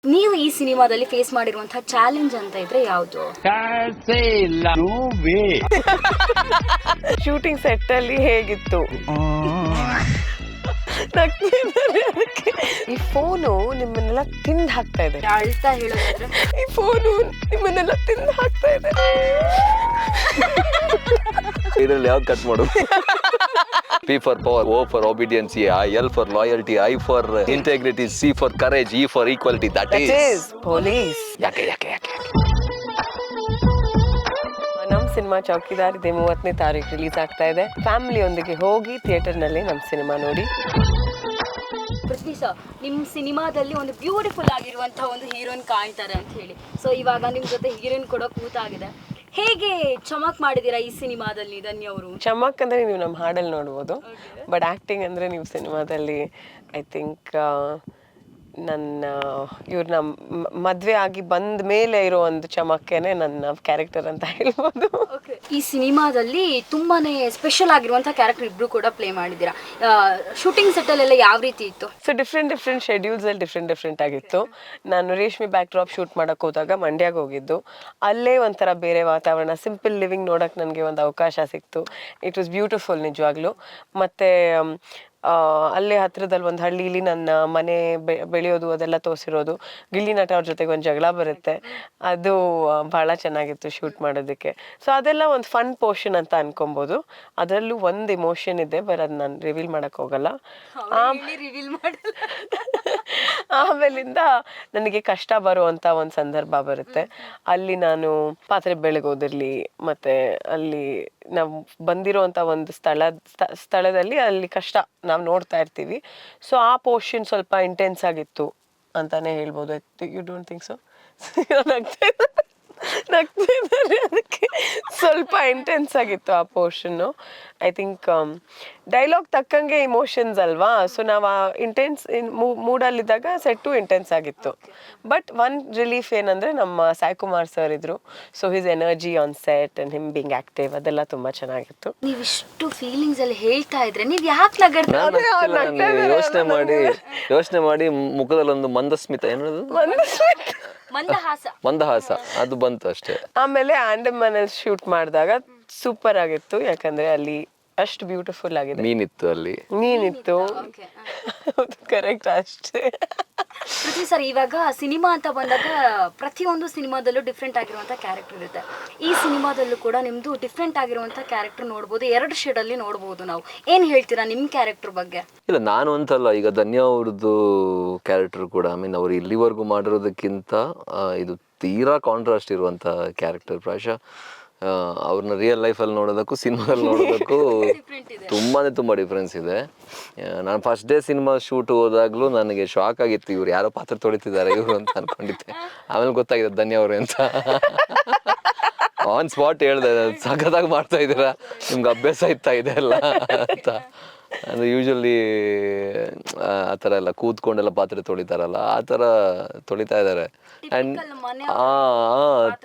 ನೀವು ಈ ಸಿನಿಮಾದಲ್ಲಿ ಫೇಸ್ ಮಾಡಿರುವಂತಹ ಚಾಲೆಂಜ್ ಅಂತ ಇದ್ರೆ ಯಾವುದು? ಶೂಟಿಂಗ್ ಸೆಟ್ ಅಲ್ಲಿ ಹೇಗಿತ್ತು? ಈ ಫೋನು ನಿಮ್ಮನ್ನೆಲ್ಲ ತಿಂದು ಹಾಕ್ತಾ ಇದೆ. ಅಳ್ತಾ ಹೇಳೋದಾದ್ರೆ ಈ ಫೋನು ನಿಮ್ಮನ್ನೆಲ್ಲ ತಿಂದು ಹಾಕ್ತಾ ಇದೆ. ಇದರಲ್ಲಿ ಯಾವ್ದು ಕಟ್ ಮಾಡು? P for power, O for obedience, L for loyalty, I for integrity, C for courage, E for equality. That is police. ಯಾಕೆ ನಮ್ಮ ಸಿನಿಮಾ ಚೌಕಿದಾರ್ ಇದೆ 30ನೇ ತಾರೀಕು ರಿಲೀಸ್ ಆಗ್ತಾ ಇದೆ. ಫ್ಯಾಮಿಲಿಯೊಂದಿಗೆ ಹೋಗಿ ಥಿಯೇಟರ್ ನಲ್ಲಿ ನಮ್ಮ ಸಿನಿಮಾ ನೋಡಿ. ಪೃಥ್ವಿ ಸರ್, ನಿಮ್ಮ ಸಿನಿಮಾದಲ್ಲಿ ಒಂದು ಬ್ಯೂಟಿಫುಲ್ ಆಗಿರುವಂತಹ ಒಂದು ಹೀರೋಯಿನ್ ಕಾಣ್ತಾರೆ ಅಂತ ಹೇಳಿ, ಸೊ ಇವಾಗ ನಿಮ್ಮ ಜೊತೆ ಹೀರೋಯಿನ್ ಕೂಡ ಕೂತಾಗಿದೆ. ಹೇಗೆ ಚಮಕ್ ಮಾಡಿದ್ದೀರಾ ಈ ಸಿನಿಮಾದಲ್ಲಿ ಧನ್ಯ ಅವರು? ಚಮಕ್ ಅಂದ್ರೆ ನೀವು ನಮ್ಮ ಹಾಡಲ್ಲಿ ನೋಡ್ಬೋದು, ಬಟ್ ಆ್ಯಕ್ಟಿಂಗ್ ಅಂದರೆ ನೀವು ಸಿನಿಮಾದಲ್ಲಿ ಐ ಥಿಂಕ್ ನನ್ನ ಇವ್ರನ್ನ ಮದುವೆ ಆಗಿ ಬಂದ ಮೇಲೆ ಇರೋ ಒಂದು ಚಮಕ್ಕೇನೆ ನನ್ನ ಕ್ಯಾರೆಕ್ಟರ್ ಅಂತ ಹೇಳ್ಬೋದು. ಈ ಸಿನಿಮಾದಲ್ಲಿ ತುಂಬಾನೇ ಸ್ಪೆಷಲ್ ಆಗಿರುವಂಥ ಕ್ಯಾರೆಕ್ಟರ್ ಇಬ್ರು ಕೂಡ ಪ್ಲೇ ಮಾಡಿದ್ದೀರಾ. ಶೂಟಿಂಗ್ ಸೆಟ್ಟಲ್ಲೆಲ್ಲ ಯಾವ ರೀತಿ ಇತ್ತು? ಸೊ ಡಿಫ್ರೆಂಟ್ ಶೆಡ್ಯೂಲ್ಸಲ್ಲಿ ಡಿಫ್ರೆಂಟ್ ಆಗಿತ್ತು. ನಾನು ರೇಷ್ಮೆ ಬ್ಯಾಕ್ ಡ್ರಾಪ್ ಶೂಟ್ ಮಾಡೋಕೆ ಹೋದಾಗ ಮಂಡ್ಯಗೆ ಹೋಗಿದ್ದು. ಅಲ್ಲೇ ಒಂಥರ ಬೇರೆ ವಾತಾವರಣ, ಸಿಂಪಲ್ ಲಿವಿಂಗ್ ನೋಡೋಕೆ ನನಗೆ ಒಂದು ಅವಕಾಶ ಸಿಕ್ತು. ಇಟ್ ವಾಸ್ ಬ್ಯೂಟಿಫುಲ್ ನಿಜವಾಗ್ಲೂ. ಮತ್ತು ಅಲ್ಲೇ ಹತ್ರದಲ್ಲಿ ಒಂದು ಹಳ್ಳಿಲಿ ನನ್ನ ಮನೆ ಬೆಳೆಯೋದು ಅದೆಲ್ಲ ತೋರಿಸಿರೋದು. ಗಿಲ್ಲಿ ನಟ ಅವ್ರ ಜೊತೆಗೆ ಒಂದು ಜಗಳ ಬರುತ್ತೆ, ಅದು ಭಾಳ ಚೆನ್ನಾಗಿತ್ತು ಶೂಟ್ ಮಾಡೋದಕ್ಕೆ. ಸೊ ಅದೆಲ್ಲ ಒಂದು ಫನ್ ಪೋರ್ಷನ್ ಅಂತ ಅನ್ಕೊಬೋದು. ಅದರಲ್ಲೂ ಒಂದು ಇಮೋಷನ್ ಇದೆ, ಬಟ್ ಅದು ನಾನು ರಿವೀಲ್ ಮಾಡೋಕ್ಕೆ ಹೋಗಲ್ಲ. ಆಮೇಲಿಂದ ನನಗೆ ಕಷ್ಟ ಬರುವಂಥ ಒಂದು ಸಂದರ್ಭ ಬರುತ್ತೆ. ಅಲ್ಲಿ ನಾನು ಪಾತ್ರೆ ಬೆಳಗೋದಿರಲಿ, ಮತ್ತು ಅಲ್ಲಿ ನಾವು ಬಂದಿರೋವಂಥ ಒಂದು ಸ್ಥಳದಲ್ಲಿ ಅಲ್ಲಿ ಕಷ್ಟ ನಾವು ನೋಡ್ತಾ ಇರ್ತೀವಿ. ಸೊ ಆ ಪೋರ್ಷನ್ ಸ್ವಲ್ಪ ಇಂಟೆನ್ಸ್ ಆಗಿತ್ತು ಅಂತಾನೆ ಹೇಳ್ಬೋದು. You don't think so? ಅದಕ್ಕೆ ಸ್ವಲ್ಪ ಇಂಟೆನ್ಸ್ ಆಗಿತ್ತು ಆ ಪೋರ್ಷನ್ನು. ಐ ಥಿಂಕ್ ಡೈಲಾಗ್ ತಕ್ಕಂಗೆ ಇಮೋಷನ್ಸ್ ಅಲ್ವಾ, ಸೊ ನಾವು ಆ ಇಂಟೆನ್ಸ್ ಮೂಡಲ್ಲಿದ್ದಾಗ ಸೆಟ್ಟು ಇಂಟೆನ್ಸ್ ಆಗಿತ್ತು. ಬಟ್ ಒನ್ ರಿಲೀಫ್ ಏನಂದರೆ ನಮ್ಮ ಸಾಯಿ ಕುಮಾರ್ ಸರ್ ಇದ್ರು. So his energy on set and him being active ಅದೆಲ್ಲ ತುಂಬ ಚೆನ್ನಾಗಿತ್ತು. ನೀವಿಷ್ಟು ಫೀಲಿಂಗ್ಸ್ ಅಲ್ಲಿ ಹೇಳ್ತಾ ಇದ್ರೆ ನೀವು ಯಾಕೆ ಯೋಚನೆ ಮಾಡಿ ಮುಖದಲ್ಲಿ ಒಂದು ಮಂದಸ್ಮಿತ, ಏನದು ಮಂದಹಾಸ ಅದು ಬಂತು ಅಷ್ಟೇ. ಆಮೇಲೆ ಆಂಡಮಾನಲ್ಲಿ ಶೂಟ್ ಮಾಡಿದಾಗ ಸೂಪರ್ ಆಗಿತ್ತು, ಯಾಕಂದ್ರೆ ಅಲ್ಲಿ ಅಷ್ಟು ಬ್ಯೂಟಿಫುಲ್ ಆಗಿದೆ. ಮೀನಿತ್ತು ಕರೆಕ್ಟ್ ಅಷ್ಟೇ. ಪೃಥ್ವಿ ಸರ್, ಇವಾಗ ಸಿನಿಮಾ ಅಂತ ಬಂದಾಗ ಪ್ರತಿಯೊಂದು ಸಿನಿಮಾದಲ್ಲೂ ಡಿಫ್ರೆಂಟ್ ಆಗಿರುವಂಥ ಕ್ಯಾರೆಕ್ಟರ್ ಇರುತ್ತೆ. ಈ ಸಿನಿಮಾದಲ್ಲೂ ಕೂಡ ನಿಮ್ಮದು ಡಿಫ್ರೆಂಟ್ ಆಗಿರುವಂಥ ಕ್ಯಾರೆಕ್ಟರ್ ನೋಡ್ಬೋದು, 2 ಶೇಡಲ್ಲಿ ನೋಡ್ಬೋದು. ನಾವು ಏನು ಹೇಳ್ತೀರಾ ನಿಮ್ಮ ಕ್ಯಾರೆಕ್ಟರ್ ಬಗ್ಗೆ? ಇಲ್ಲ, ನಾನು ಅಂತಲ್ಲ, ಈಗ ಧನ್ಯ ಅವ್ರದ್ದು ಕ್ಯಾರೆಕ್ಟರ್ ಕೂಡ ಅವ್ರು ಇಲ್ಲಿವರೆಗೂ ಮಾಡಿರೋದಕ್ಕಿಂತ ಇದು ತೀರಾ ಕಾಂಟ್ರಾಸ್ಟ್ ಇರುವಂಥ ಕ್ಯಾರೆಕ್ಟರ್. ಪ್ರಾಯಶಃ ಅವ್ರನ್ನ ರಿಯಲ್ ಲೈಫಲ್ಲಿ ನೋಡೋದಕ್ಕೂ ಸಿನಿಮಾದಲ್ಲಿ ನೋಡೋದಕ್ಕೂ ತುಂಬ ಡಿಫ್ರೆನ್ಸ್ ಇದೆ. ನಾನು ಫಸ್ಟ್ ಡೇ ಸಿನಿಮಾ ಶೂಟ್ ಹೋದಾಗಲೂ ನನಗೆ ಶಾಕ್ ಆಗಿತ್ತು, ಇವ್ರು ಯಾರೋ ಪಾತ್ರ ತೊಳಿತಿದ್ದಾರೆ ಇವರು ಅಂತ ಅಂದ್ಕೊಂಡಿದ್ದೆ. ಆಮೇಲೆ ಗೊತ್ತಾಗಿದೆ ಧನ್ಯ ಅವರು ಅಂತ. ಆನ್ ಸ್ಪಾಟ್ ಹೇಳ್ದೆ, ಸಖತ್ತಾಗಿ ಮಾಡ್ತಾ ಇದ್ದೀರಾ, ನಿಮ್ಗೆ ಅಭ್ಯಾಸ ಇತ್ತಾ ಇದೆ ಅಲ್ಲ ಅಂತ. ಅಂದರೆ ಯೂಶ್ವಲಿ ಆ ಥರ ಎಲ್ಲ ಕೂತ್ಕೊಂಡೆಲ್ಲ ಪಾತ್ರೆ ತೊಳಿತಾರಲ್ಲ, ಆ ಥರ ತೊಳಿತಾ ಇದ್ದಾರೆ. ಆ್ಯಂಡ್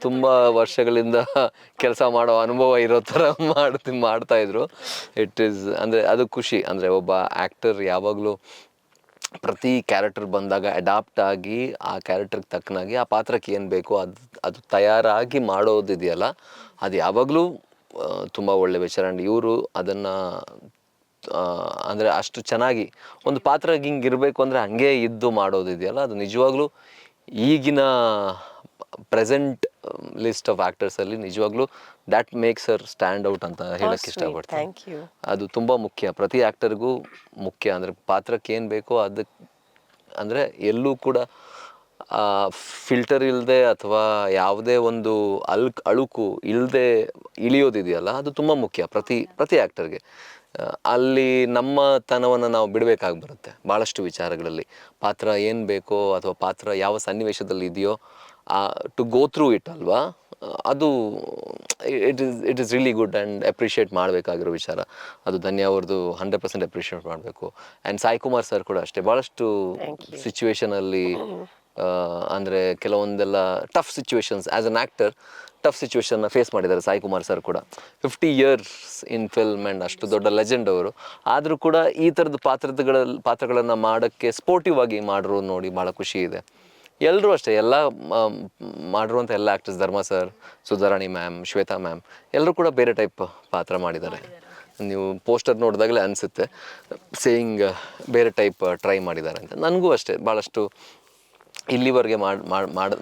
ತುಂಬ ವರ್ಷಗಳಿಂದ ಕೆಲಸ ಮಾಡೋ ಅನುಭವ ಇರೋ ಥರ ಮಾಡ್ತಾ ಇದ್ರು. ಇಟ್ ಈಸ್ ಅಂದರೆ ಅದು ಖುಷಿ. ಅಂದರೆ ಒಬ್ಬ ಆ್ಯಕ್ಟರ್ ಯಾವಾಗಲೂ ಪ್ರತಿ ಕ್ಯಾರೆಕ್ಟರ್ ಬಂದಾಗ ಅಡಾಪ್ಟ್ ಆಗಿ ಆ ಕ್ಯಾರೆಕ್ಟರ್ಗೆ ತಕ್ಕನಾಗಿ ಆ ಪಾತ್ರಕ್ಕೆ ಏನು ಬೇಕೋ ಅದು ತಯಾರಾಗಿ ಮಾಡೋದಿದೆಯಲ್ಲ, ಅದು ಯಾವಾಗಲೂ ತುಂಬ ಒಳ್ಳೆ ವಿಚಾರ. ಆ್ಯಂಡ್ ಇವರು ಅದನ್ನು ಅಂದರೆ ಅಷ್ಟು ಚೆನ್ನಾಗಿ ಒಂದು ಪಾತ್ರ ಹಿಂಗಿರಬೇಕು ಅಂದರೆ ಹಂಗೆ ಇದ್ದು ಮಾಡೋದಿದೆಯಲ್ಲ, ಅದು ನಿಜವಾಗ್ಲೂ ಈಗಿನ ಪ್ರೆಸೆಂಟ್ ಲಿಸ್ಟ್ ಆಫ್ ಆ್ಯಕ್ಟರ್ಸಲ್ಲಿ ನಿಜವಾಗ್ಲೂ that makes Har stand out ಅಂತ ಹೇಳಕ್ಕೆ ಇಷ್ಟಪಡ್ತೀನಿ. ಅದು ತುಂಬ ಮುಖ್ಯ, ಪ್ರತಿ ಆ್ಯಕ್ಟರ್ಗೂ ಮುಖ್ಯ. ಅಂದರೆ ಪಾತ್ರಕ್ಕೆ ಏನು ಬೇಕೋ ಅದಕ್ಕೆ, ಅಂದರೆ ಎಲ್ಲೂ ಕೂಡ ಫಿಲ್ಟರ್ ಇಲ್ಲದೆ ಅಥವಾ ಯಾವುದೇ ಒಂದು ಅಳುಕು ಇಲ್ಲದೆ ಇಳಿಯೋದಿದೆಯಲ್ಲ, ಅದು ತುಂಬ ಮುಖ್ಯ ಪ್ರತಿ ಆ್ಯಕ್ಟರ್ಗೆ. ಅಲ್ಲಿ ನಮ್ಮ ತನವನ್ನು ನಾವು ಬಿಡಬೇಕಾಗಿ ಬರುತ್ತೆ ಭಾಳಷ್ಟು ವಿಚಾರಗಳಲ್ಲಿ. ಪಾತ್ರ ಏನು ಬೇಕೋ ಅಥವಾ ಪಾತ್ರ ಯಾವ ಸನ್ನಿವೇಶದಲ್ಲಿ ಇದೆಯೋ ಟು ಗೋ ಥ್ರೂ ಇಟ್ ಅಲ್ವಾ, ಅದು it is really good and appreciate ಮಾಡಬೇಕಾಗಿರೋ ವಿಚಾರ. ಅದು ಧನ್ಯ ಅವ್ರದ್ದು 100% ಅಪ್ರಿಷಿಯೇಟ್ ಮಾಡಬೇಕು. ಆ್ಯಂಡ್ ಸಾಯಿ ಕುಮಾರ್ ಸರ್ ಕೂಡ ಅಷ್ಟೇ, ಭಾಳಷ್ಟು ಸಿಚುವೇಶನಲ್ಲಿ ಅಂದರೆ ಕೆಲವೊಂದೆಲ್ಲ tough situations as an actor tough ಸಿಚುವೇಶನ್ನ ಫೇಸ್ ಮಾಡಿದ್ದಾರೆ ಸಾಯಿ ಕುಮಾರ್ ಸರ್ ಕೂಡ. 50 years ಇನ್ ಫಿಲ್ಮ್ ಆ್ಯಂಡ್ ಅಷ್ಟು ದೊಡ್ಡ ಲೆಜೆಂಡ್ ಅವರು. ಆದರೂ ಕೂಡ ಈ ಥರದ ಪಾತ್ರಗಳನ್ನು ಮಾಡೋಕ್ಕೆ ಸ್ಪೋರ್ಟಿವ್ ಆಗಿ ಮಾಡಿರೋ ನೋಡಿ ಭಾಳ ಖುಷಿ ಇದೆ. ಎಲ್ಲರೂ ಅಷ್ಟೇ, ಎಲ್ಲ ಮಾಡಿರುವಂಥ ಎಲ್ಲ ಆ್ಯಕ್ಟರ್ಸ್, ಧರ್ಮ sir, Sudharani ma'am, Shweta ma'am, ಎಲ್ಲರೂ ಕೂಡ ಬೇರೆ ಟೈಪ್ ಪಾತ್ರ ಮಾಡಿದ್ದಾರೆ. ನೀವು ಪೋಸ್ಟರ್ ನೋಡಿದಾಗಲೇ ಅನಿಸುತ್ತೆ ಸೇಯಿಂಗ್ ಬೇರೆ ಟೈಪ್ ಟ್ರೈ ಮಾಡಿದ್ದಾರೆ ಅಂತ. ನನಗೂ ಅಷ್ಟೇ ಭಾಳಷ್ಟು ಇಲ್ಲಿವರೆಗೆ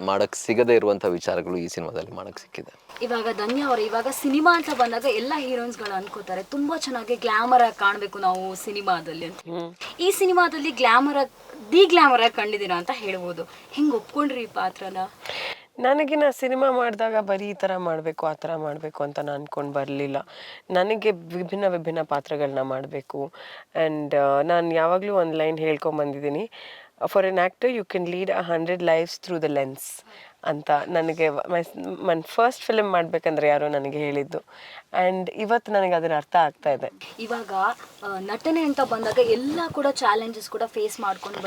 ಮಾಡೋಕ್ಕೆ ಸಿಗದೇ ಇರುವಂಥ ವಿಚಾರಗಳು ಈ ಸಿನಿಮಾದಲ್ಲಿ ಮಾಡೋಕ್ಕೆ ಸಿಕ್ಕಿದೆ. ಇವಾಗ ಧನ್ಯ ಅವರು ಇವಾಗ ಸಿನಿಮಾ ಅಂತ ಬಂದಾಗ ಎಲ್ಲ ಹೀರೋಯಿನ್ಸ್ಗಳು ಅನ್ಕೋತಾರೆ ತುಂಬಾ ಚೆನ್ನಾಗಿ ಗ್ಲಾಮರ್ ಆಗಿ ಕಾಣಬೇಕು ನಾವು ಸಿನಿಮಾದಲ್ಲಿ ಅಂತ. ಈ ಸಿನಿಮಾದಲ್ಲಿ ಗ್ಲಾಮರ್ ಆಗಿ ಕಂಡಿದ್ದೀರಾ ಅಂತ ಹೇಳ್ಬೋದು. ಹೆಂಗ್ ಒಪ್ಕೊಂಡ್ರಿ ಈ ಪಾತ್ರನ? ನನಗೆ ಸಿನಿಮಾ ಮಾಡಿದಾಗ ಬರೀ ಈ ಥರ ಮಾಡಬೇಕು ಆ ಥರ ಮಾಡಬೇಕು ಅಂತ ನಾನು ಅಂದ್ಕೊಂಡು ಬರಲಿಲ್ಲ. ನನಗೆ ವಿಭಿನ್ನ ಪಾತ್ರಗಳನ್ನ ಮಾಡಬೇಕು. ಆ್ಯಂಡ್ ನಾನು ಯಾವಾಗಲೂ ಒಂದು ಲೈನ್ ಹೇಳ್ಕೊಂಬಂದಿದ್ದೀನಿ, for an actor you can lead 100 lives through the lens ಅಂತ. ನನಗೆ ನನ್ನ ಫಸ್ಟ್ ಫಿಲ್ಮ್ ಮಾಡಬೇಕಂದ್ರೆ ಯಾರೋ ನನಗೆ ಹೇಳಿದ್ದು. ಆ್ಯಂಡ್ ಇವತ್ತು ನನಗೆ ಅದರ ಅರ್ಥ ಆಗ್ತಾ ಇದೆ. ಇವಾಗ ನಟನೆ ಅಂತ ಬಂದಾಗ ಎಲ್ಲ ಕೂಡ ಚಾಲೆಂಜಸ್ ಕೂಡ ಫೇಸ್ ಮಾಡ್ಕೊಂಡು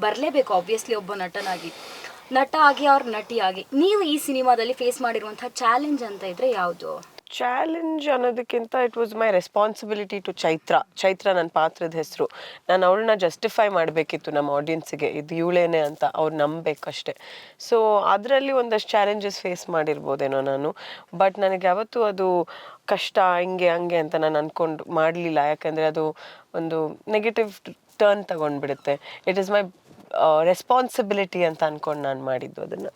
ಬರಲೇಬೇಕು ಆಬ್ವಿಯಸ್ಲಿ ಒಬ್ಬ ನಟ ಆಗಿ ಅವ್ರ ನಟಿಯಾಗಿ. ನೀವು ಈ ಸಿನಿಮಾದಲ್ಲಿ ಫೇಸ್ ಮಾಡಿರುವಂತಹ ಚಾಲೆಂಜ್ ಅಂತ ಇದ್ರೆ ಯಾವುದು? ಚಾಲೆಂಜ್ ಅನ್ನೋದಕ್ಕಿಂತ it was my responsibility to Chaitra ನನ್ನ ಪಾತ್ರದ ಹೆಸರು. ನಾನು ಅವಳನ್ನ ಜಸ್ಟಿಫೈ ಮಾಡಬೇಕಿತ್ತು ನಮ್ಮ ಆಡಿಯನ್ಸಿಗೆ, ಇದು ಇವಳೇನೆ ಅಂತ ಅವ್ರು ನಂಬಬೇಕಷ್ಟೆ. ಸೊ ಅದರಲ್ಲಿ ಒಂದಷ್ಟು ಚಾಲೆಂಜಸ್ ಫೇಸ್ ಮಾಡಿರ್ಬೋದೇನೋ ನಾನು. ಬಟ್ ನನಗೆ ಯಾವತ್ತೂ ಅದು ಕಷ್ಟ ಹಿಂಗೆ ಹಂಗೆ ಅಂತ ನಾನು ಅಂದ್ಕೊಂಡು ಮಾಡಲಿಲ್ಲ. ಯಾಕಂದರೆ ಅದು ಒಂದು ನೆಗೆಟಿವ್ ಟರ್ನ್ ತಗೊಂಡ್ಬಿಡುತ್ತೆ. ಇಟ್ ಈಸ್ ಮೈ ರೆಸ್ಪಾನ್ಸಿಬಿಲಿಟಿ ಅಂತ ಅಂದ್ಕೊಂಡು ನಾನು ಮಾಡಿದ್ದು ಅದನ್ನು.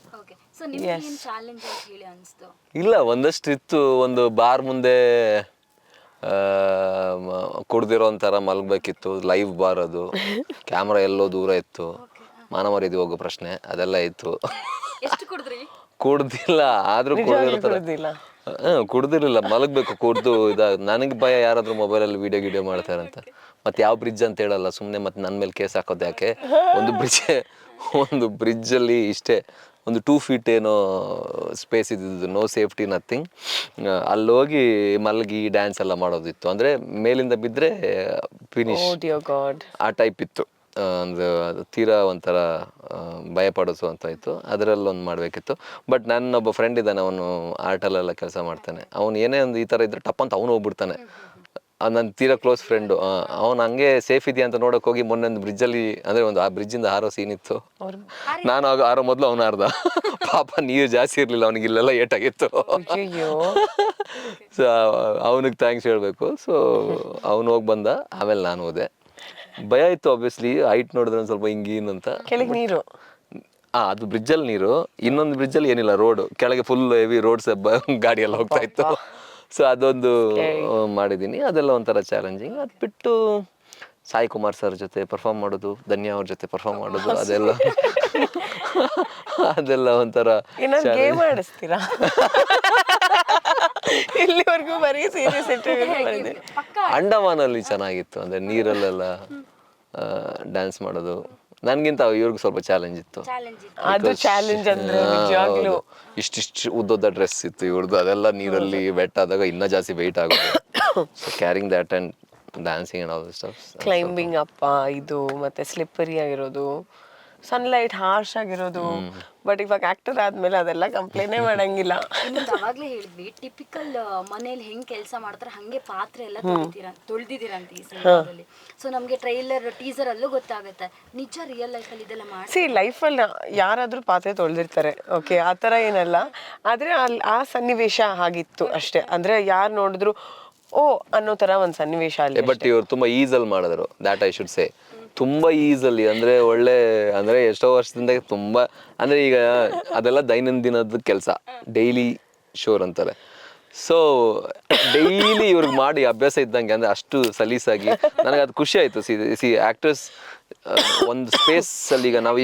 ಇಲ್ಲ, ಒಂದಷ್ಟು ಇತ್ತು. ಒಂದು ಬಾರ್ ಮುಂದೆ ಕುಡ್ದಿರೋ ಒಂಥರ ಮಲಗಬೇಕಿತ್ತು, ಲೈವ್ ಬಾರ್ ಅದು, ಕ್ಯಾಮ್ರಾ ಎಲ್ಲೋ ದೂರ ಇತ್ತು, ಮಾನ ಮರ್ಯಾದೆ ಹೋಗೋ ಪ್ರಶ್ನೆ ಅದೆಲ್ಲ ಇತ್ತು. ಕುಡ್ದಿಲ್ಲ, ಆದ್ರೂ ಕುಡ್ದಿರ್ಲಿಲ್ಲ, ಮಲಗಬೇಕು. ಕುಡ್ದು ನನಗೆ ಭಯ ಯಾರಾದ್ರೂ ಮೊಬೈಲಲ್ಲಿ ವಿಡಿಯೋ ಮಾಡ್ತಾರಂತ. ಮತ್ತೆ ಯಾವ ಬ್ರಿಡ್ಜ್ ಅಂತ ಹೇಳಲ್ಲ ಸುಮ್ಮನೆ, ಮತ್ತೆ ನನ್ನ ಮೇಲೆ ಕೇಸ್ ಹಾಕೋದು ಯಾಕೆ? ಒಂದು ಬ್ರಿಡ್ಜಲ್ಲಿ ಇಷ್ಟೇ ಒಂದು 2 feet ಏನೋ ಸ್ಪೇಸ್ ಇದ್ದಿದ್ದು, ನೋ ಸೇಫ್ಟಿ ನಥಿಂಗ್. ಅಲ್ಲೋಗಿ ಮಲಗಿ ಡ್ಯಾನ್ಸ್ ಎಲ್ಲ ಮಾಡೋದಿತ್ತು. ಅಂದರೆ ಮೇಲಿಂದ ಬಿದ್ದರೆ ಫಿನಿಶ್ ಆ ಟೈಪ್ ಇತ್ತು. ಒಂದು ತೀರಾ ಒಂಥರ ಭಯಪಡಿಸು ಅಂತ ಇತ್ತು. ಅದರಲ್ಲಿ ಒಂದು ಮಾಡಬೇಕಿತ್ತು. ಬಟ್ ನನ್ನೊಬ್ಬ ಫ್ರೆಂಡ್ ಇದ್ದಾನೆ, ಅವನು ಆರ್ಟಲ್ಲೆಲ್ಲ ಕೆಲಸ ಮಾಡ್ತಾನೆ. ಅವನು ಏನೇ ಒಂದು ಈ ಥರ ಇದ್ರೆ ಟಪ್ ಅಂತ ಅವನು ಹೋಗ್ಬಿಡ್ತಾನೆ. ನನ್ನ ತೀರಾ ಕ್ಲೋಸ್ ಫ್ರೆಂಡು. ಅವ್ನು ಹಂಗೆ ಸೇಫ್ ಇದೆಯಾ ಅಂತ ನೋಡೋಕೆ ಹೋಗಿ ಮೊನ್ನೆ ಒಂದು ಬ್ರಿಡ್ಜಲ್ಲಿ, ಅಂದರೆ ಒಂದು ಆ ಬ್ರಿಡ್ಜಿಂದ ಹಾರೋ ಸೀನ್ ಇತ್ತು. ನಾನು ಹಾರೋ ಮೊದಲು ಅವನು ಹಾರ್ದ. ಪಾಪ ನೀರು ಜಾಸ್ತಿ ಇರಲಿಲ್ಲ, ಅವನಿಗೆ ಇಲ್ಲೆಲ್ಲ ಏಟಾಗಿತ್ತು. ಸೊ ಅವನಿಗೆ ಥ್ಯಾಂಕ್ಸ್ ಹೇಳಬೇಕು. ಸೊ ಅವನು ಹೋಗಿ ಬಂದ, ಆಮೇಲೆ ನಾನು ಹೋದೆ. ಭಯ ಇತ್ತು ಆಬ್ವಿಯಸ್ಲಿ, ಹೈಟ್ ನೋಡಿದ್ರೆ ಒಂದು ಸ್ವಲ್ಪ ಹಿಂಗೀನಂತ. ಕೆಳಗೆ ನೀರು, ಅದು ಬ್ರಿಡ್ಜಲ್ಲಿ ನೀರು. ಇನ್ನೊಂದು ಬ್ರಿಡ್ಜಲ್ಲಿ ಏನಿಲ್ಲ, ರೋಡು ಕೆಳಗೆ ಫುಲ್ ಹೆವಿ ರೋಡ್ಸ್, ಗಾಡಿ ಎಲ್ಲ ಹೋಗ್ತಾ ಇತ್ತು. ಸೊ ಅದೊಂದು ಮಾಡಿದ್ದೀನಿ. ಅದೆಲ್ಲ ಒಂಥರ ಚಾಲೆಂಜಿಂಗ್. ಅದು ಬಿಟ್ಟು ಸಾಯಿ ಕುಮಾರ್ ಸರ್ ಜೊತೆ ಪರ್ಫಾರ್ಮ್ ಮಾಡೋದು, ಧನ್ಯ ಅವ್ರ ಜೊತೆ ಪರ್ಫಾರ್ಮ್ ಮಾಡೋದು, ಅದೆಲ್ಲ ಒಂಥರ ಮಾಡಿಸ್ತೀರಾ? ಇಲ್ಲಿವರೆಗೂ ಬರೀ ಸೀರಿಯಸ್ ಇಂಟರ್ವ್ಯೂ. ಅಂಡಮಾನಲ್ಲಿ ಚೆನ್ನಾಗಿತ್ತು, ಅಂದರೆ ನೀರಲ್ಲೆಲ್ಲ ಡ್ಯಾನ್ಸ್ ಮಾಡೋದು. ನನ್ಗಿಂತ ಇವ್ರಿಗೆ ಸ್ವಲ್ಪ ಚಾಲೆಂಜ್ ಇತ್ತು. ಅದು ಚಾಲೆಂಜ್ ಅಂದ್ರೆ ನಿಜವಾಗ್ಲೂ ಇಷ್ಟಿಷ್ಟು ಉದ್ದದ ಡ್ರೆಸ್ ಇತ್ತು ಇವ್ರದ್ದು, ಅದೆಲ್ಲ ನೀರಲ್ಲಿ ವೆಟ್ ಆದಾಗ ಇನ್ನೂ ಜಾಸ್ತಿ ವೆಯ್ಟ್ ಆಗೋದು. So carrying that and dancing and all the stuff. Climbing up ಇದು, ಮತ್ತೆ ಸ್ಲಿಪ್ಪರಿ ಆಗಿರೋದು, ಸನ್ಲೈಟ್ ಹಾರ್ಶ್ ಆಗಿರೋದು. ಬಟ್ ಇವಾಗ ಆಕ್ಟರ್ ಆದ್ಮೇಲೆ ಅದೆಲ್ಲ ಕಂಪ್ಲೇನೇ ಮಾಡಂಗಿಲ್ಲ. ಅವಾಗ್ಲೇ ಹೇಳಿದ್ವಿ, ಟಿಪಿಕಲ್ ಮನೇಲಿ ಹೆಂಗ್ ಕೆಲಸ ಮಾಡ್ತಾರೆ ಹಂಗೆ ಪಾತ್ರೆ ಎಲ್ಲ ತೊಳ್ದಿದ್ದೀರಂತ ಈ ಸಿನಿಮಾದಲ್ಲಿ. ಸೊ ನಮ್ಗೆ ಟ್ರೈಲರ್ ಟೀಸರ್ ಅಲ್ಲೂ ಗೊತ್ತಾಗುತ್ತೆ. ನಿಜ ರಿಯಲ್ ಲೈಫ್ ಅಲ್ಲಿ ಇದೆಲ್ಲ ಮಾಡಿ ಲೈಫಲ್ಲಿ ಯಾರಾದ್ರೂ ಪಾತ್ರೆ ತೊಳ್ದಿರ್ತಾರೆ, ಓಕೆ, ಆ ಥರ ಏನಲ್ಲ. ಆದ್ರೆ ಆ ಸನ್ನಿವೇಶ ಆಗಿತ್ತು ಅಷ್ಟೇ. ಅಂದ್ರೆ ಯಾರು ನೋಡಿದ್ರು ಓ ಅನ್ನೋ ತರ ಒಂದು ಸನ್ನಿವೇಶ ಅಲ್ಲಿ. ಬಟ್ ಇವ್ರು ತುಂಬಾ ಈಸಲ್ಲಿ ಮಾಡಿದ್ರು, ದ್ಯಾಟ್ ಐ ಶುಡ್ ಸೇ. ತುಂಬ ಈಸಲ್ಲಿ, ಅಂದರೆ ಒಳ್ಳೆ, ಅಂದರೆ ಎಷ್ಟೋ ವರ್ಷದಿಂದ ತುಂಬ, ಅಂದರೆ ಈಗ ಅದೆಲ್ಲ ದೈನಂದಿನದ ಕೆಲಸ, ಡೈಲಿ ಶೋರ್ ಅಂತಾರೆ. ಸೊ ಡೈಲಿ ಇವ್ರಿಗೆ ಮಾಡಿ ಅಭ್ಯಾಸ ಇದ್ದಂಗೆ, ಅಂದರೆ ಅಷ್ಟು ಸಲೀಸಾಗಿ ನನಗೆ ಅದು ಖುಷಿ ಆಯಿತು. ಸಿ ಆ್ಯಕ್ಟರ್ಸ್ ಒಂದು ಸ್ಪೇಸಲ್ಲಿ, ಈಗ ನಾವು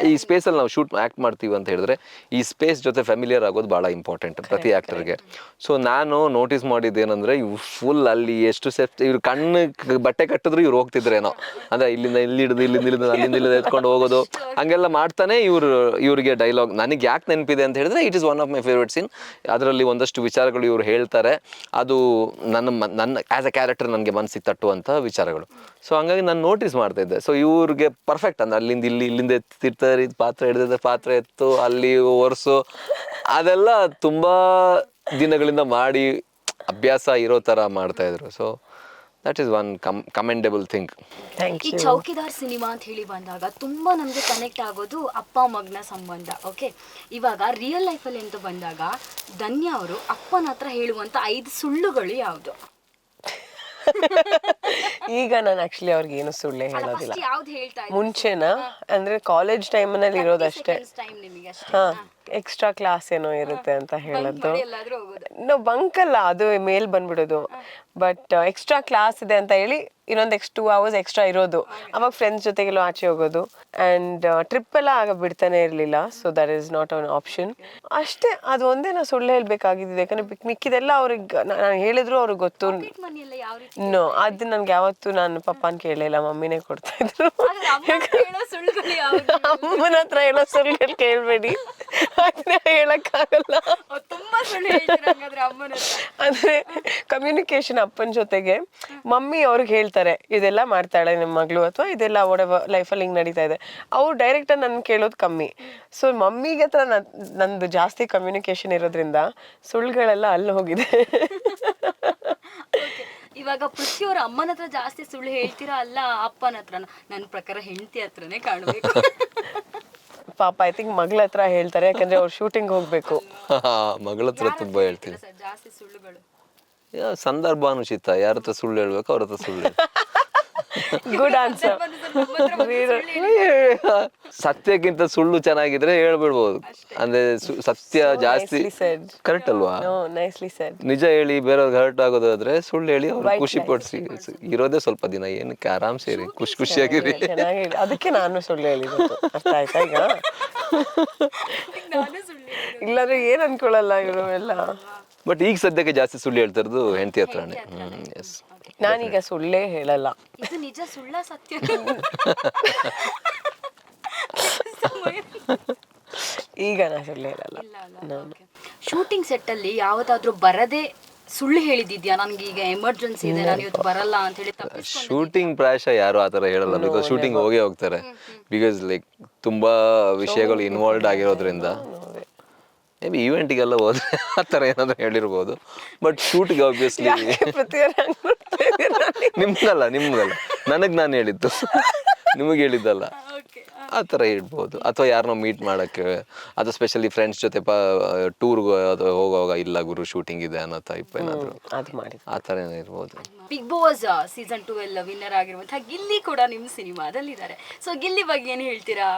ಈ ಸ್ಪೇಸಲ್ಲಿ ನಾವು ಆ್ಯಕ್ಟ್ ಮಾಡ್ತೀವಿ ಅಂತ ಹೇಳಿದ್ರೆ ಈ ಸ್ಪೇಸ್ ಜೊತೆ ಫ್ಯಾಮಿಲಿಯರ್ ಆಗೋದು ಭಾಳ ಇಂಪಾರ್ಟೆಂಟ್ ಪ್ರತಿ ಆ್ಯಕ್ಟರ್ಗೆ. ಸೊ ನಾನು ನೋಟಿಸ್ ಮಾಡಿದ್ದೇನೆಂದರೆ, ಇವ್ರು ಫುಲ್ ಅಲ್ಲಿ ಎಷ್ಟು ಸೇಫ್ಟಿ, ಇವ್ರು ಕಣ್ಣು ಬಟ್ಟೆ ಕಟ್ಟಿದ್ರು ಇವ್ರು ಹೋಗ್ತಿದ್ರೇನೋ, ಅಂದರೆ ಇಲ್ಲಿಂದ ಇಲ್ಲಿ ಹಿಡಿದು ಅಲ್ಲಿಂದ ಎತ್ಕೊಂಡು ಹೋಗೋದು, ಹಂಗೆಲ್ಲ ಮಾಡ್ತಾನೆ ಇವ್ರಿಗೆ ಡೈಲಾಗ್. ನನಗೆ ಯಾಕೆ ನೆನಪಿದೆ ಅಂತ ಹೇಳಿದ್ರೆ, it is one of my favourite scene. ಅದರಲ್ಲಿ ಒಂದಷ್ಟು ವಿಚಾರಗಳು ಇವ್ರು ಹೇಳ್ತಾರೆ, ಅದು ನನ್ನ ಆ್ಯಸ್ ಅ ಕ್ಯಾರೆಕ್ಟರ್ ನನಗೆ ಮನಸ್ಸಿಗೆ ತಟ್ಟುವಂಥ ವಿಚಾರಗಳು. ಸೊ ಹಂಗಾಗಿ ನಾನು ನೋಟಿಸ್ ಮಾಡ್ತಾ ಇದ್ದೆ. ಸೊ ಇವ್ರಿಗೆ ಪರ್ಫೆಕ್ಟ್, ಅಂದ್ರೆ ಇಲ್ಲಿಂದ ಎತ್ತಿರ್ತಾರೆ, ಪಾತ್ರೆ ಹಿಡಿದ ಪಾತ್ರೆ ಎತ್ತು ಅಲ್ಲಿ ಒರೆಸು, ಅದೆಲ್ಲ ತುಂಬ ದಿನಗಳಿಂದ ಮಾಡಿ ಅಭ್ಯಾಸ ಇರೋ ಥರ ಮಾಡ್ತಾಯಿದ್ರು. So that is one commendable thing. Thank ಈ ಯು. ಚೌಕಿದಾರ್ ಸಿನಿಮಾ ಅಂತ ಹೇಳಿ ಬಂದಾಗ ತುಂಬಾ ನಮಗೆ ಕನೆಕ್ಟ್ ಆಗೋದು ಅಪ್ಪ ಮಗನ ಸಂಬಂಧ. ಓಕೆ, ಇವಾಗ ರಿಯಲ್ ಲೈಫಲ್ಲಿ ಅಂತ ಬಂದಾಗ ಧನ್ಯ ಅವರು ಅಪ್ಪನ ಹತ್ರ ಹೇಳುವಂತ 5 ಸುಳ್ಳುಗಳು ಯಾವುದು? ಈಗ ನಾನು ಆಕ್ಚುಲಿ ಅವ್ರಿಗೆ ಏನು ಸುಳ್ಳೆ ಹೇಳೋದಿಲ್ಲ. ಯಾವ್ದು ಹೇಳ್ತಾ ಮುಂಚೆನಾ ಅಂದ್ರೆ ಕಾಲೇಜ್ ಟೈಮ್ನಲ್ಲಿ ಇರೋದಷ್ಟೇ. ಟೈಮ್ ನಿಮಗೆ ಅಷ್ಟೇ? ಹಾ, ಎಕ್ಸ್ಟ್ರಾ ಕ್ಲಾಸ್ ಏನೋ ಇರುತ್ತೆ ಅಂತ ಹೇಳೋದು. ಎಲ್ಲಾದ್ರೂ ಹೋಗೋದು? ನಾವು ಬಂಕ್ ಅಲ್ಲ, ಅದು ಮೇಲ್ ಬಂದ್ಬಿಡೋದು. ಬಟ್ ಎಕ್ಸ್ಟ್ರಾ ಕ್ಲಾಸ್ ಇದೆ ಅಂತ ಹೇಳಿ ಇನ್ನೊಂದು 2 hours ಎಕ್ಸ್ಟ್ರಾ ಇರೋದು. ಅವಾಗ ಫ್ರೆಂಡ್ಸ್ ಜೊತೆಗೆಲ್ಲ ಆಚೆ ಹೋಗೋದು. ಆ್ಯಂಡ್ ಟ್ರಿಪ್ ಎಲ್ಲ ಆಗ ಬಿಡ್ತಾನೆ ಇರಲಿಲ್ಲ. So that is not an option. ಅಷ್ಟೇ, ಅದು ಒಂದೇ ನಾವು ಸುಳ್ಳು ಹೇಳ್ಬೇಕಾಗಿದ್ದು. ಯಾಕಂದ್ರೆ ಮಿಕ್ಕಿದೆಲ್ಲ ಅವ್ರಿಗೆ ನಾನು ಹೇಳಿದ್ರು ಅವ್ರಿಗೆ ಗೊತ್ತು. ಮನೆಯೆಲ್ಲ ಯಾವ ರೀತಿ? ನೋ, ಅದು ನನ್ಗೆ ಯಾವತ್ತೂ ನಾನು ಪಪ್ಪನ ಕೇಳಲಿಲ್ಲ, ಮಮ್ಮಿನೇ ಕೊಡ್ತಾ ಇದ್ರು. ಹೇಳೋ ಸುಳ್ಳುಗಳು ಯಾವ್ದು? ಅಮ್ಮನ ಹತ್ರ ಹೇಳೋ ಸುಳ್ಳುಗಳು ಕೇಳಬೇಡಿ, ಅದನ್ನ ಹೇಳಕ್ಕಾಗಲ್ಲ. ತುಂಬಾ ಸುಳ್ಳು ಹೇಳ್ತೀರ ಹಂಗಾದ್ರೆ ಅಮ್ಮನ ಹತ್ರ. ಅಂದ್ರೆ ಕಮ್ಯುನಿಕೇಶನ್ ಅಪ್ಪನ ಜೊತೆಗೆ ಮಮ್ಮಿ ಅವ್ರಿಗೆ ಹೇಳ್ತಾರೆ ಇದೆಲ್ಲ ಮಾಡ್ತಾಳೆ ನಿಮ್ಮ ಮಗಳು, ಅಥವಾ ಇದೆಲ್ಲ ಲೈಫಲ್ಲಿ ಹಿಂಗೆ ನಡೀತಾ ಇದೆ. ಅವ್ರು ಡೈರೆಕ್ಟ್ ನನ್ನ ಕೇಳೋದು ಕಮ್ಮಿ. ಸೊ ಮಮ್ಮಿಗೆ ಹತ್ರ ನಂದು ಜಾಸ್ತಿ ಕಮ್ಯುನಿಕೇಶನ್ ಇರೋದ್ರಿಂದ ಸುಳ್ಳುಗಳೆಲ್ಲ ಅಲ್ಲಿ ಹೋಗಿದೆ. ಇವಾಗ ಪೃಥ್ವಿಯವ್ರ ಅಮ್ಮನ ಹತ್ರ ಜಾಸ್ತಿ ಸುಳ್ಳು ಹೇಳ್ತೀರಾ ಅಲ್ಲ ಅಪ್ಪನ ಹತ್ರನ? ನನ್ನ ಪ್ರಕಾರ ಹೆಂಡತಿ ಹತ್ರನೇ ಕಾಣಬೇಕು. ಪಾಪ ಐ ಥಿಂಕ್ ಮಗಳ ಹತ್ರ ಹೇಳ್ತಾರೆ, ಯಾಕಂದ್ರೆ ಅವ್ರು ಶೂಟಿಂಗ್ ಹೋಗ್ಬೇಕು. ಮಗಳ ಹತ್ರ ತುಂಬಾ ಹೇಳ್ತೀನಿ. ಜಾಸ್ತಿ ಸುಳ್ಳುಗಳು ಸಂದರ್ಭಾನುಚಿತ, ಯಾರ ಹತ್ರ ಸುಳ್ಳು ಹೇಳ್ಬೇಕು ಅವ್ರ ಹತ್ರ ಸುಳ್ಳು. Good answer. ಸತ್ಯಕ್ಕಿಂತ ಸುಳ್ಳು ಚೆನ್ನಾಗಿದ್ರೆ ಹೇಳ್ಬಿಡ್ಬೋದು. ಅಂದ್ರೆ ಸತ್ಯ ಜಾಸ್ತಿ ಕರೆಕ್ಟ್ ಅಲ್ವಾ? Nicely shed. ನಿಜ ಹೇಳಿ ಬೇರೆಯವ್ರಿಗೆ ಹರ್ಟ್ ಆಗೋದಾದ್ರೆ ಸುಳ್ಳು ಹೇಳಿ ಅವ್ರು ಖುಷಿ ಪಡಿಸಿ. ಇರೋದೇ ಸ್ವಲ್ಪ ದಿನ, ಏನಕ್ಕೆ ಆರಾಮ್ ಸೇರಿ ಖುಷಿಯಾಗಿರಿ. ಚೆನ್ನಾಗಿ, ಅದಕ್ಕೆ ನಾನು ಸುಳ್ಳು ಹೇಳಿದ್ದು. ಅರ್ಥ ಆಯ್ತಾ ಈಗ? ಇಲ್ಲಾಂದ್ರೆ ಏನ್ ಅನ್ಕೊಳಲ್ಲ ಇವರು ಎಲ್ಲ. ಬಟ್ ಈಗ ಸದ್ಯಕ್ಕೆ ಜಾಸ್ತಿ ಸುಳ್ಳು ಹೇಳ್ತಾ ಇರೋದು ಹೆಂಡತಿ ಹತ್ರನೇ. ಎಸ್, ನಾನೀಗ ಸುಳ್ಳೇ ಹೇಳಲ್ಲ. ಇದು ನಿಜ ಸುಳ್ಳ ಸತ್ಯ? ಈಗ ನಾ ಸುಳ್ಳು ಹೇಳಲ್ಲ. ಶೂಟಿಂಗ್ ಸೆಟ್ ಅಲ್ಲಿ ಯಾವತ್ತಾದ್ರೂ ಬರದೆ ಸುಳ್ಳು ಹೇಳಿದ್ಯಾ? ನನ್ಗೆ ಈಗ ಎಮರ್ಜೆನ್ಸಿ ಇದೆ, ನಾನು ಇವತ್ತು ಬರಲ್ಲ ಅಂತ ಹೇಳಿ ತಪ್ಪಿಸ್ಕೊಂಡು? ಶೂಟಿಂಗ್ ಪ್ರಾಯಶಃ ಯಾರು ಆತರ ಹೇಳಲ್ಲ. ಬಿಕಾಸ್ ಶೂಟಿಂಗ್ ಹೋಗೇ ಹೋಗ್ತಾರೆ. ಬಿಕಾಸ್ ಲೈಕ್ ತುಂಬಾ ವಿಷಯಗಳು ಇನ್ವಾಲ್ವ್ ಆಗಿರೋದ್ರಿಂದ. ಮೇ ಬಿ ಈವೆಂಟಿಗೆಲ್ಲ ಹೋದ್ರೆ ಆ ಥರ ಏನಾದರೂ ಹೇಳಿರ್ಬೋದು. ಬಟ್ ಶೂಟಿಗೆ ಆಬ್ವಿಯಸ್ಲಿ ನಿಮ್ಗಲ್ಲ ನನಗೆ ನಾನು ಹೇಳಿದ್ದು, ನಿಮಗೆ ಹೇಳಿದ್ದಲ್ಲ. ಆ ಥರ ಹೇಳ್ಬೋದು. ಅಥವಾ ಯಾರನ್ನೋ ಮೀಟ್ ಮಾಡೋಕ್ಕೆ, ಅದು ಸ್ಪೆಷಲಿ ಫ್ರೆಂಡ್ಸ್ ಜೊತೆ ಟೂರ್ಗೆ ಅದು ಹೋಗುವಾಗ ಇಲ್ಲ ಗುರು ಶೂಟಿಂಗ್ ಇದೆ ಅನ್ನೋ ಟೈಪ್ ಏನಾದರೂ ಆ ಥರ ಏನೋ ಇರ್ಬೋದು. ಬಿಗ್ ಬಾಸ್ ಸೀಸನ್ 2 ಎಲ್ಲ ವಿನ್ನರ್ ಆಗಿರುವಂತಹ ಗಿಲ್ಲಿ ಕೂಡ ನಿಮ್ಮ ಸಿನಿಮಾದಲ್ಲಿ ಇದ್ದಾರೆ. ಸೊ ಗಿಲ್ಲಿ ಬಗ್ಗೆ ಏನು ಹೇಳ್ತೀರಾ?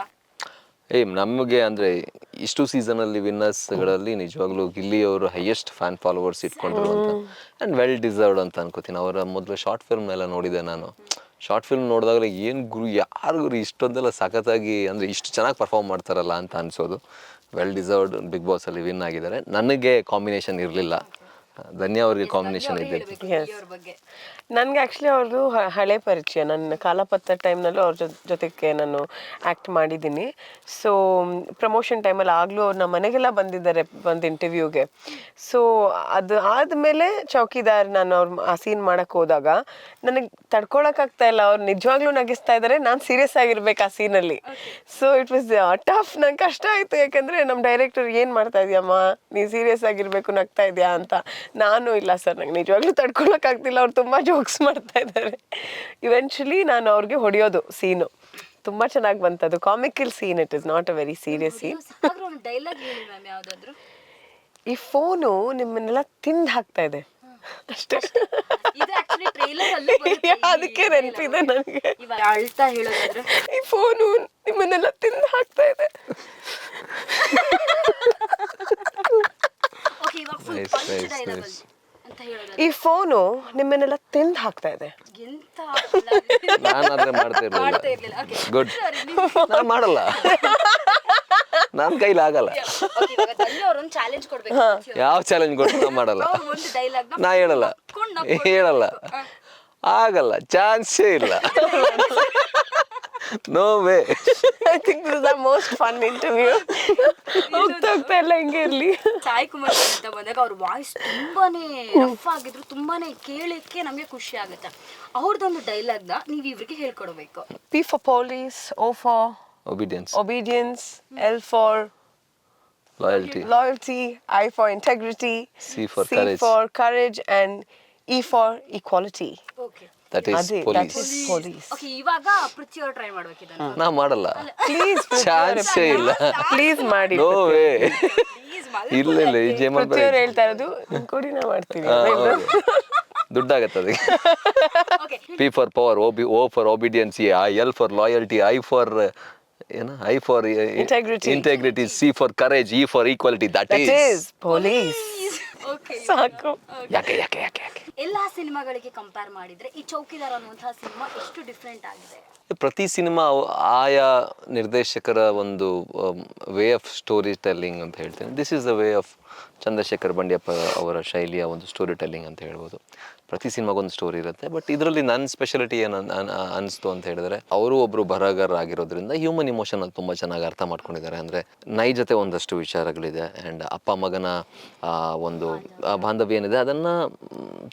ನಮಗೆ ಅಂದರೆ ಇಷ್ಟು ಸೀಸನಲ್ಲಿ ವಿನ್ನರ್ಸ್ಗಳಲ್ಲಿ ನಿಜವಾಗ್ಲೂ ಗಿಲ್ಲಿ ಅವರು ಹೈಯೆಸ್ಟ್ ಫ್ಯಾನ್ ಫಾಲೋವರ್ಸ್ ಇಟ್ಕೊಂಡಿರುವಂಥ ಆ್ಯಂಡ್ ವೆಲ್ ಡಿಸರ್ವ್ಡ್ ಅಂತ ಅನ್ಕೋತೀನಿ. ಅವರ ಮೊದಲು ಶಾರ್ಟ್ ಫಿಲ್ಮ್ ಎಲ್ಲ ನೋಡಿದೆ ನಾನು. ಶಾರ್ಟ್ ಫಿಲ್ಮ್ ನೋಡಿದಾಗಲೇ ಏನು ಗುರು, ಯಾರು ಗುರು ಇಷ್ಟೊಂದೆಲ್ಲ ಸಖತ್ತಾಗಿ ಅಂದರೆ ಇಷ್ಟು ಚೆನ್ನಾಗಿ ಪರ್ಫಾರ್ಮ್ ಮಾಡ್ತಾರಲ್ಲ ಅಂತ ಅನಿಸೋದು. ವೆಲ್ ಡಿಸರ್ವ್ಡ್ ಬಿಗ್ ಬಾಸಲ್ಲಿ ವಿನ್ ಆಗಿದ್ದಾರೆ. ನನಗೆ ಕಾಂಬಿನೇಷನ್ ಇರಲಿಲ್ಲ, ಧನ್ಯ ಅವ್ರಿಗೆ ಕಾಂಬಿನೇಷನ್ ಇದ್ದಿದ್ದು. ನನಗೆ ಆ್ಯಕ್ಚುಲಿ ಅವ್ರದ್ದು ಹಳೆ ಪರಿಚಯ. ನನ್ನ ಕಾಲಪತ್ರ ಟೈಮ್ನಲ್ಲೂ ಅವ್ರ ಜೊತೆಗೆ ನಾನು ಆ್ಯಕ್ಟ್ ಮಾಡಿದ್ದೀನಿ. ಸೊ ಪ್ರಮೋಷನ್ ಟೈಮಲ್ಲಿ ಆಗಲೂ ಅವ್ರು ನಮ್ಮ ಮನೆಗೆಲ್ಲ ಬಂದಿದ್ದಾರೆ ಒಂದು ಇಂಟರ್ವ್ಯೂಗೆ. ಸೊ ಅದು ಆದಮೇಲೆ ಚೌಕಿದಾರ್ ನಾನು ಆ ಸೀನ್ ಮಾಡೋಕ್ಕೆ ಹೋದಾಗ ನನಗೆ ತಡ್ಕೊಳಕ್ಕಾಗ್ತಾ ಇಲ್ಲ. ಅವ್ರು ನಿಜವಾಗ್ಲೂ ನಗಿಸ್ತಾ ಇದ್ದಾರೆ, ನಾನು ಸೀರಿಯಸ್ ಆಗಿರ್ಬೇಕು ಆ ಸೀನಲ್ಲಿ. So it was tough. ನಂಗೆ ಕಷ್ಟ ಆಯಿತು, ಯಾಕೆಂದರೆ ನಮ್ಮ ಡೈರೆಕ್ಟರ್ ಏನು ಮಾಡ್ತಾ ಇದೆಯಮ್ಮ, ನೀನು ಸೀರಿಯಸ್ ಆಗಿರಬೇಕು, ನಗ್ತಾ ಇದೆಯಾ ಅಂತ. ನಾನು ಇಲ್ಲ ಸರ್, ನಂಗೆ ನಿಜವಾಗ್ಲೂ ತಡ್ಕೊಳಕ್ಕಾಗ್ತಿಲ್ಲ, ಅವ್ರು ತುಂಬ ಜೋಕ್ಸ್ ಮಾಡ್ತಾ ಇದ್ದಾರೆ. ಇವೆಂಚುಲಿ ನಾನು ಅವ್ರಿಗೆ ಹೊಡೆಯೋದು ಸೀನು ತುಂಬ ಚೆನ್ನಾಗಿ ಬಂತದು. Comical scene, it is not a very serious scene. ಈ ಫೋನು ನಿಮ್ಮನ್ನೆಲ್ಲ ತಿಂದು ಹಾಕ್ತಾ ಇದೆ ಅಷ್ಟೇ. ಅದಕ್ಕೆ ನೆನಪಿದೆ ನನಗೆ. ಈ ಫೋನು ನಿಮ್ಮನ್ನೆಲ್ಲ ತಿಂದು ಹಾಕ್ತಾ ಇದೆ. ಈ ಫೋನು ನಿಮ್ಮನ್ನೆಲ್ಲ ತಿಂದು ಹಾಕ್ತಾ ಇದೆ. ನಾನಾದ್ರೆ ಮಾಡ್ತಾ ಇರ್ಲಿಲ್ಲ. ಗುಡ್, ನಾನು ಮಾಡಲ್ಲ, ನನ್ನ ಕೈಲಿ ಆಗಲ್ಲ. ಯಾವ ಚಾಲೆಂಜ್ ಕೊಟ್ಟು ನಾ ಮಾಡಲ್ಲ, ನಾ ಹೇಳಲ್ಲ, ಆಗಲ್ಲ, ಚಾನ್ಸೇ ಇಲ್ಲ. No way. I think this is the most fun interview. ಹೋಗ್ತಾ ಎಲ್ಲ ಹಿಂಗೆ ಇರಲಿ. ಸಾಯಿ ಕುಮಾರ್ ಅಂತ ಬಂದಾಗ ಅವ್ರ ವಾಯ್ಸ್ ತುಂಬಾನೇ ರಫ್ ಆಗಿದ್ರು, ತುಂಬಾನೇ ಕೇಳಕ್ಕೆ ನಮಗೆ ಖುಷಿ ಆಗುತ್ತೆ. ಅವ್ರದ್ದೊಂದು ಡೈಲಾಗ್ನ ನೀವು ಇವ್ರಿಗೆ ಹೇಳ್ಕೊಡ್ಬೇಕು. P for police, O for obedience, L for loyalty, I for integrity, C for courage, and E for equality. Okay that is ಅದೇ that police. is police. Okay ಇವಾಗ ಪೃಥ್ವಿ ಅವ್ರು ಟ್ರೈ ಮಾಡ್ಬೇಕಿದ್ದಾನೆ ನಾ ಮಾಡಲ್ಲ, Please ಚಾನ್ಸೇ ಇಲ್ಲ. ಪ್ಲೀಸ್ ಮಾಡಿ. No way. ಪ್ಲೀಸ್ ಇಲ್ಲ ಇಲ್ಲ, ಈ ಜೇಮಲ್ ಪೃಥ್ವಿ ಅವ್ರು ಹೇಳ್ತಾ ಇರೋದು ಕೊಡಿ ನಾ ಮಾಡ್ತೀನಿ. ದುಡ್ಡಾಗತ್ತೆ ಅದಕ್ಕೆ. Okay P for power, O for obedience, L for loyalty, I for integrity, C for courage, E for equality. That That is is police. Okay ಸಾಕು. ಯಾಕೆ ಎಲ್ಲಾ ಸಿನಿಮಾಗಳಿಗೆ ಕಂಪೇರ್ ಮಾಡಿದ್ರೆ ಈ ಚೌಕಿದಾರ್ ಅನ್ನುವಂತಹ ಸಿನಿಮಾ ಎಷ್ಟು ಡಿಫ್ರೆಂಟ್ ಆಗಿದೆ? ಪ್ರತಿ ಸಿನಿಮಾ ಆಯಾ ನಿರ್ದೇಶಕರ ಒಂದು ವೇ ಆಫ್ ಸ್ಟೋರಿ ಟೆಲ್ಲಿಂಗ್ ಅಂತ ಹೇಳ್ತೇನೆ. This is the way of Chandrashekhar Bandyappa ಅವರ ಶೈಲಿಯ ಒಂದು ಸ್ಟೋರಿ ಟೆಲ್ಲಿಂಗ್ ಅಂತ ಹೇಳ್ಬೋದು. ಪ್ರತಿ ಸಿನಿಮಾಗೊಂದು ಸ್ಟೋರಿ ಇರುತ್ತೆ. ಬಟ್ ಇದರಲ್ಲಿ ನನ್ನ ಸ್ಪೆಷಾಲಿಟಿ ಏನು ಅನಿಸ್ತು ಅಂತ ಹೇಳಿದ್ರೆ, ಅವರು ಒಬ್ಬರು ಬರಹಗಾರ ಆಗಿರೋದ್ರಿಂದ ಹ್ಯೂಮನ್ ಇಮೋಷನ್ ತುಂಬ ಚೆನ್ನಾಗಿ ಅರ್ಥ ಮಾಡ್ಕೊಂಡಿದ್ದಾರೆ. ಅಂದರೆ ನೈಜತೆ ಒಂದಷ್ಟು ವಿಚಾರಗಳಿದೆ, ಆ್ಯಂಡ್ ಅಪ್ಪ ಮಗನ ಒಂದು ಬಾಂಧವ್ಯ ಏನಿದೆ ಅದನ್ನು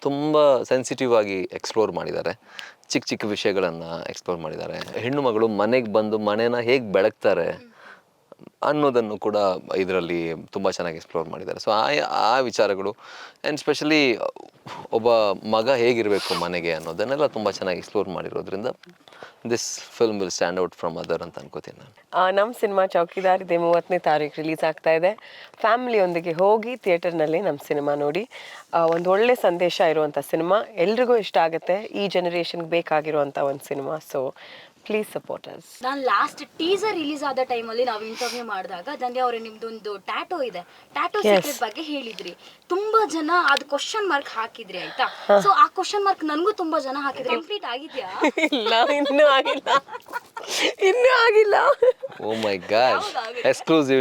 ತುಂಬ ಸೆನ್ಸಿಟಿವ್ ಆಗಿ ಎಕ್ಸ್ಪ್ಲೋರ್ ಮಾಡಿದ್ದಾರೆ. ಚಿಕ್ಕ ಚಿಕ್ಕ ವಿಷಯಗಳನ್ನು ಎಕ್ಸ್ಪ್ಲೋರ್ ಮಾಡಿದ್ದಾರೆ. ಹೆಣ್ಣು ಮಗಳು ಮನೆಗೆ ಬಂದು ಮನೇನ ಹೇಗೆ ಬೆಳಗ್ತಾರೆ ಅನ್ನೋದನ್ನು ಕೂಡ ಇದರಲ್ಲಿ ತುಂಬ ಚೆನ್ನಾಗಿ ಎಕ್ಸ್ಪ್ಲೋರ್ ಮಾಡಿದ್ದಾರೆ. ಸೊ ಆ ವಿಚಾರಗಳು, ಆ್ಯಂಡ್ ಸ್ಪೆಷಲಿ ಒಬ್ಬ ಮಗ ಹೇಗಿರಬೇಕು ಮನೆಗೆ ಅನ್ನೋದನ್ನೆಲ್ಲ ತುಂಬ ಚೆನ್ನಾಗಿ ಎಕ್ಸ್ಪ್ಲೋರ್ ಮಾಡಿರೋದ್ರಿಂದ this film will stand out from other ಅಂತ ಅನ್ಕೋತೀನಿ ನಾನು. ನಮ್ಮ ಸಿನಿಮಾ ಚೌಕಿದಾರ್ ಇದೆ 30ನೇ ತಾರೀಕು ರಿಲೀಸ್ ಆಗ್ತಾ ಇದೆ. ಫ್ಯಾಮಿಲಿಯೊಂದಿಗೆ ಹೋಗಿ ಥಿಯೇಟರ್ನಲ್ಲಿ ನಮ್ಮ ಸಿನಿಮಾ ನೋಡಿ. ಒಂದು ಒಳ್ಳೆ ಸಂದೇಶ ಇರುವಂಥ ಸಿನಿಮಾ, ಎಲ್ರಿಗೂ ಇಷ್ಟ ಆಗುತ್ತೆ. ಈ ಜನರೇಷನ್ಗೆ ಬೇಕಾಗಿರುವಂಥ ಒಂದು cinema. So please support us. ನಾನು ಲಾಸ್ಟ್ ಟೀಸರ್ ರಿಲೀಸ್ ಆದ ಟೈಮಲ್ಲಿ ನಾವು ಇಂಟರ್ವ್ಯೂ ಮಾಡಿದಾಗ ಧನ್ಯ ಅವರೇ ನಿಮ್ದೊಂದು ಟ್ಯಾಟೋ ಇದೆ, ಟ್ಯಾಟೋ ಸೀಕ್ರೆಟ್ ಬಗ್ಗೆ ಹೇಳಿದ್ರಿ. ತುಂಬಾ ಜನ ಅದು ಕ್ವಶನ್ ಮಾರ್ಕ್ ಹಾಕಿದ್ರಿ ಆಯ್ತಾ? ಸೊ ಆ ಕ್ವಶನ್ ಮಾರ್ಕ್ ನನಗೂ ತುಂಬಾ ಜನ ಹಾಕಿದ್ರೆ ಕಂಪ್ಲೀಟ್ ಆಗಿದ್ಯಾ? ಇಲ್ಲ, ಇನ್ನೂ ಆಗಿಲ್ಲ. Oh my god, exclusive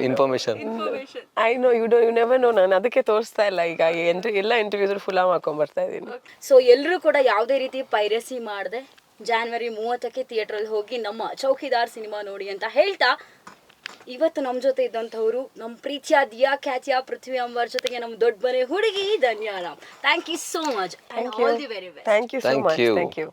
information. I know you never know. ನಾನು ಅದಕ್ಕೆ ತೋರಿಸ್ತಾ ಇಲ್ಲ ಈಗ. ಎಲ್ಲ ಇಂಟರ್ವ್ಯೂಸ್ ಫುಲ್ ಹಾಕೊಂಡ್ ಬರ್ತಾ ಇದ್ದೀನಿ. ಸೊ ಎಲ್ಲರೂ ಕೂಡ ಯಾವುದೇ ರೀತಿ ಪೈರಸಿ ಮಾಡದೆ ಜಾನ್ವರಿ 30ಕ್ಕೆ ಥಿಯೇಟ್ರಲ್ಲಿ ಹೋಗಿ ನಮ್ಮ ಚೌಕಿದಾರ್ ಸಿನಿಮಾ ನೋಡಿ ಅಂತ ಹೇಳ್ತಾ, ಇವತ್ತು ನಮ್ಮ ಜೊತೆ ಇದ್ದಂಥವ್ರು ನಮ್ಮ ಪ್ರೀತಿಯ ದಿಯಾ ಖ್ಯಾತಿಯ ಪೃಥ್ವಿ ಅಂಬರ್ ಜೊತೆಗೆ ನಮ್ಮ ದೊಡ್ಡ ಮನೆ ಹುಡುಗಿ Dhanyaram. Thank you so much. All the very best. Thank you so Thank much. you. Thank you.